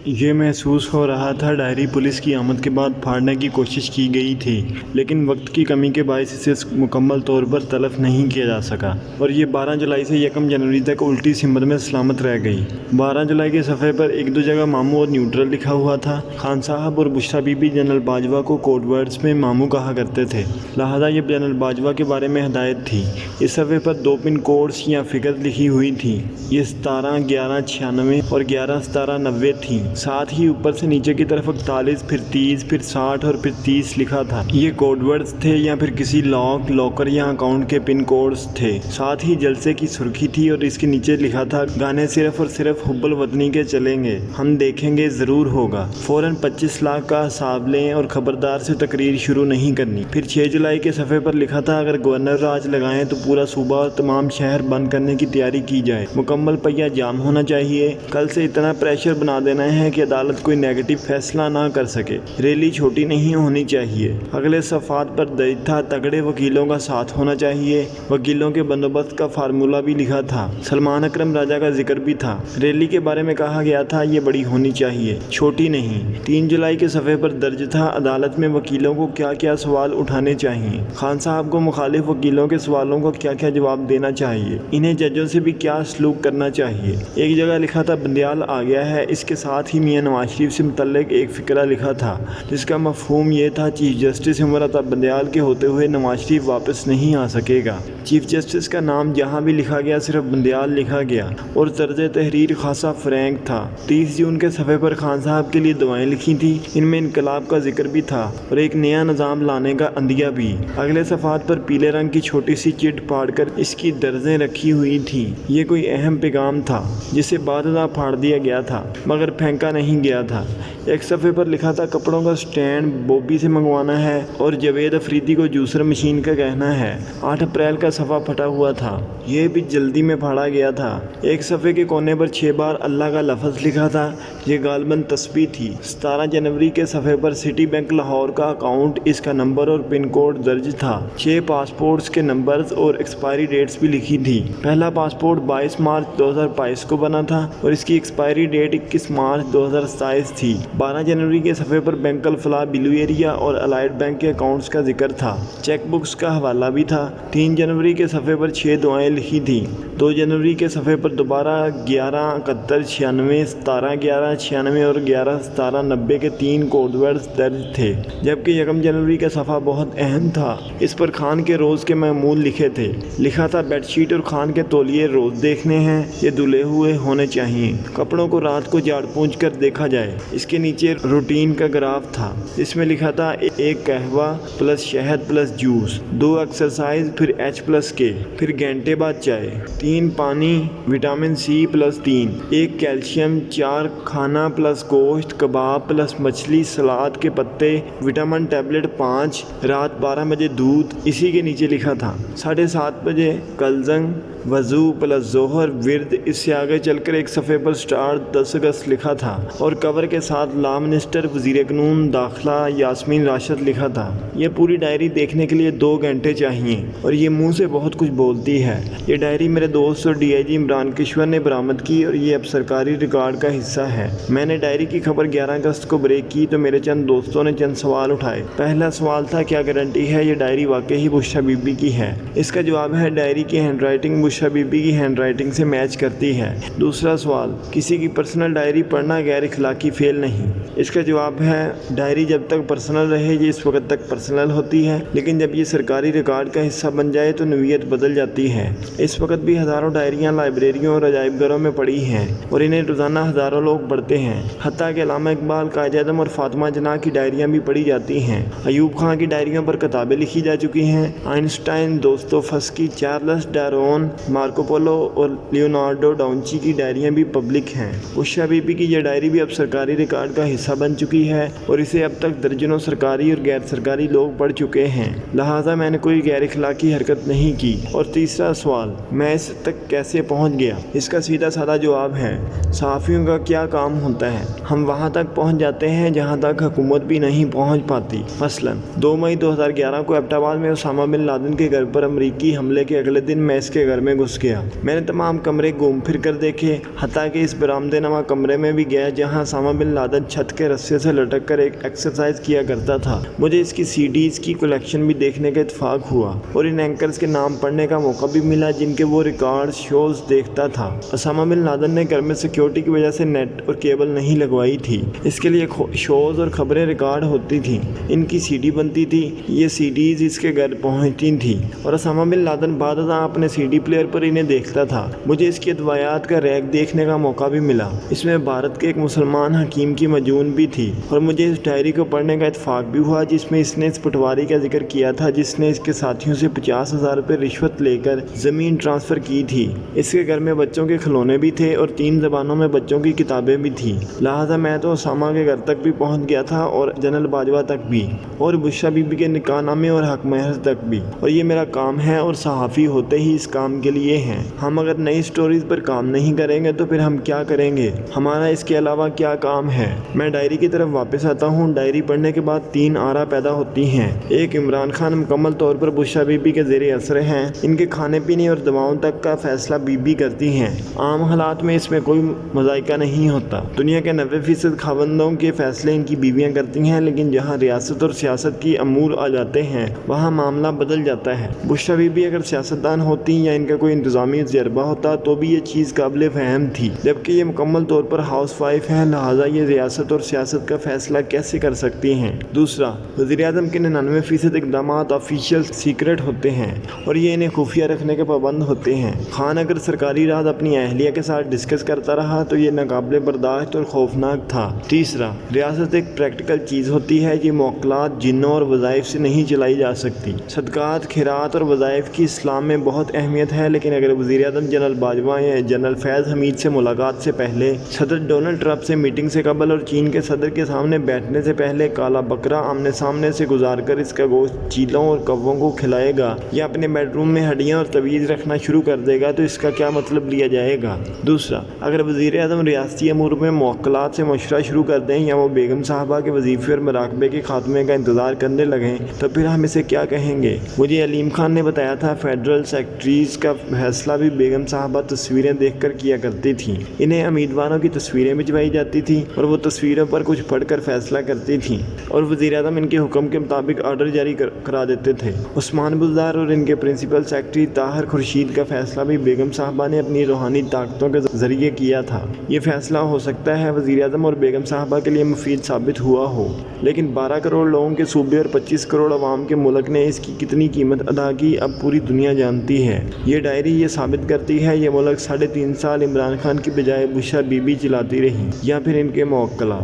یہ محسوس ہو رہا تھا ڈائری پولیس کی آمد کے بعد پھاڑنے کی کوشش کی گئی تھی، لیکن وقت کی کمی کے باعث اسے مکمل طور پر تلف نہیں کیا جا سکا اور یہ 12 جولائی سے 1 جنوری تک الٹی سمت میں سلامت رہ گئی۔ 12 جولائی کے صفحے پر ایک دو جگہ ماموں اور نیوٹرل لکھا ہوا تھا۔ خان صاحب اور بشریٰ بی بی جنرل باجوہ کو کوڈ ورڈز میں ماموں کہا کرتے تھے، لہذا یہ جنرل باجوہ کے بارے میں ہدایت تھی۔ اس صفحے پر 2 پن کوڈز یا فگرز لکھی ہوئی تھیں، یہ 17 11 96 اور 11 17 90 تھیں۔ ساتھ ہی اوپر سے نیچے کی طرف 41 پھر 30 پھر 60 اور پھر 30 لکھا تھا۔ یہ کوڈ ورڈز تھے یا پھر کسی لاکر یا اکاؤنٹ کے پن کوڈز تھے۔ ساتھ ہی جلسے کی سرخی تھی اور اس کے نیچے لکھا تھا، گانے صرف اور صرف حب الوطنی کے چلیں گے، ہم دیکھیں گے ضرور ہوگا۔ فوراً 25 لاکھ کا حساب لیں اور خبردار سے تقریر شروع نہیں کرنی۔ پھر 6 جولائی کے صفحے پر لکھا تھا، اگر گورنر راج لگائیں تو پورا صوبہ اور تمام شہر بند کرنے کی تیاری کی جائے، مکمل پہیہ جام ہونا چاہیے۔ کل سے اتنا پریشر بنا دینا ہے کہ عدالت کوئی نیگیٹو فیصلہ نہ کر سکے۔ ریلی چھوٹی نہیں ہونی چاہیے۔ اگلے صفحات پر درج تھا، تگڑے وکیلوں کا ساتھ ہونا چاہیے۔ وکیلوں کے بندوبست کا فارمولہ بھی لکھا تھا۔ سلمان اکرم راجہ کا ذکر بھی تھا۔ ریلی کے بارے میں کہا گیا تھا، یہ بڑی ہونی چاہیے، چھوٹی نہیں۔ 3 جولائی کے صفحے پر درج تھا، عدالت میں وکیلوں کو کیا کیا سوال اٹھانے چاہیے، خان صاحب کو مخالف وکیلوں کے سوالوں کا کیا کیا جواب دینا چاہیے، انہیں ججوں سے بھی کیا سلوک کرنا چاہیے۔ ایک جگہ لکھا تھا، بندیال آ گیا ہے۔ اس کے ساتھ ہی میاں نواز شریف سے متعلق ایک فقرہ لکھا تھا، جس کا مفہوم یہ تھا، چیف جسٹس عمر عطا بندیال کے ہوتے ہوئے نواز شریف واپس نہیں آ سکے گا۔ چیف جسٹس کا نام جہاں بھی لکھا گیا صرف بندیال لکھا گیا اور طرز تحریر خاصا فرینک تھا۔ 30 جون کے صفحے پر خان صاحب کے لیے دعائیں لکھی تھیں، ان میں انقلاب کا ذکر بھی تھا اور ایک نیا نظام لانے کا عندیہ بھی۔ اگلے صفحات پر پیلے رنگ کی چھوٹی سی چٹ پھاڑ کر اس کی درجیں رکھی ہوئی تھیں۔ یہ کوئی اہم پیغام تھا جسے بعد پھاڑ دیا گیا تھا مگر پھینکا نہیں گیا تھا۔ ایک صفحے پر لکھا تھا، کپڑوں کا سٹینڈ بوبی سے منگوانا ہے اور جاوید افریدی کو جوسر مشین کا کہنا ہے۔ 8 اپریل کا صفحہ پھٹا ہوا تھا، یہ بھی جلدی میں پھاڑا گیا تھا۔ ایک صفحے کے کونے پر 6 بار اللہ کا لفظ لکھا تھا، یہ غالباً تسبیح تھی۔ 17 جنوری کے صفحے پر سٹی بینک لاہور کا اکاؤنٹ، اس کا نمبر اور پن کوڈ درج تھا۔ 6 پاسپورٹس کے نمبرز اور ایکسپائری ڈیٹس بھی لکھی تھی۔ پہلا پاسپورٹ 22 مارچ 2022 کو بنا تھا اور اس کی ایکسپائری ڈیٹ 21 مارچ 2027 تھی۔ 12 جنوری کے صفحے پر بینک الفلاح بلو ایریا اور الائڈ بینک کے اکاؤنٹس کا ذکر تھا، چیک بکس کا حوالہ بھی تھا۔ 3 جنوری کے صفحے پر 6 دعائیں لکھی تھیں۔ 2 جنوری کے صفحے پر دوبارہ 11 71 96 17 11 96 اور 11 17 90 کے 3 کوڈ ورڈز درج تھے، جبکہ 1 جنوری کا صفحہ بہت اہم تھا، اس پر خان کے روز کے معمول لکھے تھے۔ لکھا تھا، بیڈ شیٹ اور خان کے تولیے روز دیکھنے ہیں، یہ دھلے ہوئے ہونے چاہیے، کپڑوں کو رات کو جھاڑ پونچھ کر دیکھا جائے۔ اس کے نیچے روٹین کا گراف تھا، جس میں لکھا تھا، 1 قہوہ پلس شہد پلس جوس، 2 ایکسرسائز پھر H+K، پھر گھنٹے بعد چائے، 3 پانی وٹامن C پلس 3، 1 کیلشیم، 4 کھانا پلس گوشت کباب پلس مچھلی سلاد کے پتے وٹامن ٹیبلٹ 5، رات 12 بجے دودھ۔ اسی کے نیچے لکھا تھا 7:30 بجے کلزنگ وضو پلس ظہر ورد۔ اس سے آگے چل کر ایک صفحے پر سٹار 10 اگست لکھا تھا اور کور کے ساتھ لا منسٹر وزیر قانون داخلہ یاسمین راشد لکھا تھا۔ یہ پوری ڈائری دیکھنے کے لیے 2 گھنٹے چاہیے اور یہ منہ سے بہت کچھ بولتی ہے۔ یہ ڈائری میرے دوست اور DIG عمران کشور نے برآمد کی اور یہ اب سرکاری ریکارڈ کا حصہ ہے۔ میں نے ڈائری کی خبر 11 اگست کو بریک کی تو میرے چند دوستوں نے چند سوال اٹھائے۔ پہلا سوال تھا، کیا گارنٹی ہے یہ ڈائری واقعی بشریٰ بی بی کی ہے؟ اس کا جواب ہے، ڈائری کی handwriting Bushra Bibi کی ہینڈ رائٹنگ سے میچ کرتی ہے۔ دوسرا سوال، کسی کی پرسنل ڈائری پڑھنا غیر اخلاقی فعل نہیں؟ اس کا جواب ہے، ڈائری جب تک پرسنل رہے یہ اس وقت تک پرسنل ہوتی ہے، لیکن جب یہ سرکاری ریکارڈ کا حصہ بن جائے تو نوعیت بدل جاتی ہے۔ اس وقت بھی ہزاروں ڈائریاں لائبریریوں اور عجائب گھروں میں پڑی ہیں اور انہیں روزانہ ہزاروں لوگ پڑھتے ہیں، حتیٰ کہ علامہ اقبال، قائد اعظم اور فاطمہ جناح کی ڈائریاں بھی پڑھی جاتی ہیں۔ ایوب خان کی ڈائریوں پر کتابیں لکھی جا چکی ہیں۔ Einstein, Dostoevsky, Charles Darwin, Marco polo اور لیونارڈو ڈاونچی کی ڈائریاں بھی پبلک ہیں۔ بشریٰ بی بی کی یہ ڈائری بھی اب سرکاری ریکارڈ کا حصہ بن چکی ہے اور اسے اب تک درجنوں سرکاری اور غیر سرکاری لوگ پڑھ چکے ہیں، لہٰذا میں نے کوئی غیر اخلاقی حرکت نہیں کی۔ اور تیسرا سوال، میں اس تک کیسے پہنچ گیا؟ اس کا سیدھا سادہ جواب ہے، صحافیوں کا کیا کام کام ہوتا ہے۔ ہم وہاں تک پہنچ جاتے ہیں جہاں تک حکومت بھی نہیں پہنچ پاتی۔ مثلاً 2 مئی 2011 کو ایبٹ آباد میں اسامہ بن لادن کے گھر پر امریکی حملے کے اگلے دن میں اس کے گھر میں گھس گیا۔ میں نے تمام کمرے گھوم پھر کر دیکھے، حتیٰ کہ اس برآمدہ نما کمرے میں بھی گیا جہاں اسامہ بن لادن چھت کے رسے سے لٹک کر ایک ایکسرسائز کیا کرتا تھا۔ مجھے اس کی CDs کی کلیکشن بھی دیکھنے کا اتفاق ہوا اور ان اینکرز کے نام پڑھنے کا موقع بھی ملا جن کے وہ ریکارڈ شوز دیکھتا تھا۔ اسامہ بن لادن نے گھر میں سیکیورٹی کی وجہ سے نیٹ اور کیبل نہیں لگوائی تھی، اس کے لیے شوز اور خبریں ریکارڈ ہوتی تھیں، ان کی CD بنتی تھی، یہ CDs اس کے گھر پہنچتی تھیں اور اسامہ بن لادن بعد ازاں اپنے CD پلیئر پر انہیں دیکھتا تھا۔ مجھے اس کی ادویات کا ریک دیکھنے کا موقع بھی ملا، اس میں بھارت کے ایک مسلمان حکیم کی مجون بھی تھی اور مجھے اس ڈائری کو پڑھنے کا اتفاق بھی ہوا جس میں اس نے اس پٹواری کا ذکر کیا تھا جس نے اس کے ساتھیوں سے 50,000 روپے رشوت لے کر زمین ٹرانسفر کی تھی۔ اس کے گھر میں بچوں کے کھلونے بھی تھے اور 3 زبانوں میں بچوں کی کتابیں بھی تھیں، لہٰذا میں تو اسامہ کے گھر تک بھی پہنچ گیا تھا اور جنرل باجوہ تک بھی اور بشرا بی بی کے نکاح نامے اور حق مہر تک بھی، اور یہ میرا کام ہے اور صحافی ہوتے ہی اس کام کے لیے ہیں۔ ہم اگر نئی سٹوریز پر کام نہیں کریں گے تو پھر ہم کیا کریں گے؟ ہمارا اس کے علاوہ کیا کام ہے؟ میں ڈائری کی طرف واپس آتا ہوں۔ ڈائری پڑھنے کے بعد 3 آرا پیدا ہوتی ہیں۔ ایک، عمران خان مکمل طور پر بشرا بی بی کے زیر اثر ہیں، ان کے کھانے پینے اور دواؤں تک کا فیصلہ بی بی کرتی ہیں، عام حالات میں اس میں کوئی مذائقہ نہیں ہوتا۔ دنیا کے 90% خاوندوں کے فیصلے ان کی بیویاں کرتی ہیں، لیکن جہاں ریاست اور سیاست کی امور آ جاتے ہیں وہاں معاملہ بدل جاتا ہے۔ بشرا بی بی اگر سیاستدان ہوتی یا ان کا کوئی انتظامی تجربہ ہوتا تو بھی یہ چیز قابل فہم تھی، جبکہ یہ مکمل طور پر ہاؤس وائف ہے، لہٰذا یہ ریاست اور سیاست کا فیصلہ کیسے کر سکتی ہیں؟ دوسرا، وزیر اعظم کے 99% اقدامات آفیشیل سیکرٹ ہوتے ہیں اور یہ انہیں خفیہ رکھنے کے پابند ہوتے ہیں۔ خان اگر سرکاری راز اپنی اہلیہ کے ساتھ ڈسکس کرتا رہا تو یہ ناقابل برداشت اور خوفناک تھا۔ تیسرا، ریاست ایک پریکٹیکل چیز ہوتی ہے، یہ موکلات جنوں اور وظائف سے نہیں چلائی جا سکتی۔ صدقات، خیرات اور وظائف کی اسلام میں بہت اہمیت ہے، لیکن اگر وزیر اعظم جنرل باجوہ یا جنرل فیض حمید سے ملاقات سے پہلے، صدر ڈونلڈ ٹرمپ سے میٹنگ سے قبل اور چین کے صدر کے سامنے بیٹھنے سے پہلے کالا بکرا آمنے سامنے سے گزار کر اس کا گوشت چیلوں اور کووں کو کھلائے گا یا اپنے بیڈ روم میں ہڈیاں اور تویز رکھنا شروع کر دے گا تو اس کا کیا مطلب لیا جائے گا؟ دوسرا، اگر وزیر اعظم ریاستی امور میں موکلات سے مشورہ شروع کر دیں یا وہ بیگم صاحبہ کے وظیفے اور مراقبے کے خاتمے کا انتظار کرنے لگیں تو پھر ہم اسے کیا کہیں گے؟ مجھے علیم خان نے بتایا تھا فیڈرل سیکرٹریز کا فیصلہ بھی بیگم صاحبہ تصویریں دیکھ کر کیا کرتی تھیں، انہیں امیدواروں کی تصویریں بھجوائی جاتی تھیں اور وہ تصویروں پر کچھ پڑھ کر فیصلہ کرتی تھیں اور وزیر اعظم ان کے حکم کے مطابق آرڈر جاری کرا دیتے تھے۔ عثمان بزدار اور ان کے پرنسپل سیکرٹری طاہر خورشید کا فیصلہ بھی بیگم صاحبہ نے اپنی روحانی طاقتوں کے ذریعے کیا تھا۔ یہ فیصلہ ہو سکتا ہے وزیر اعظم اور بیگم صاحبہ کے لیے مفید ثابت ہوا ہو، لیکن 12 کروڑ لوگوں کے صوبے اور 25 کروڑ عوام کے ملک نے اس کی کتنی قیمت ادا کی اب پوری دنیا جانتی ہے۔ یہ ڈائری یہ ثابت کرتی ہے یہ ملک 3.5 سال عمران خان کی بجائے بشرا بی بی چلاتی رہی یا پھر ان کے موکلات۔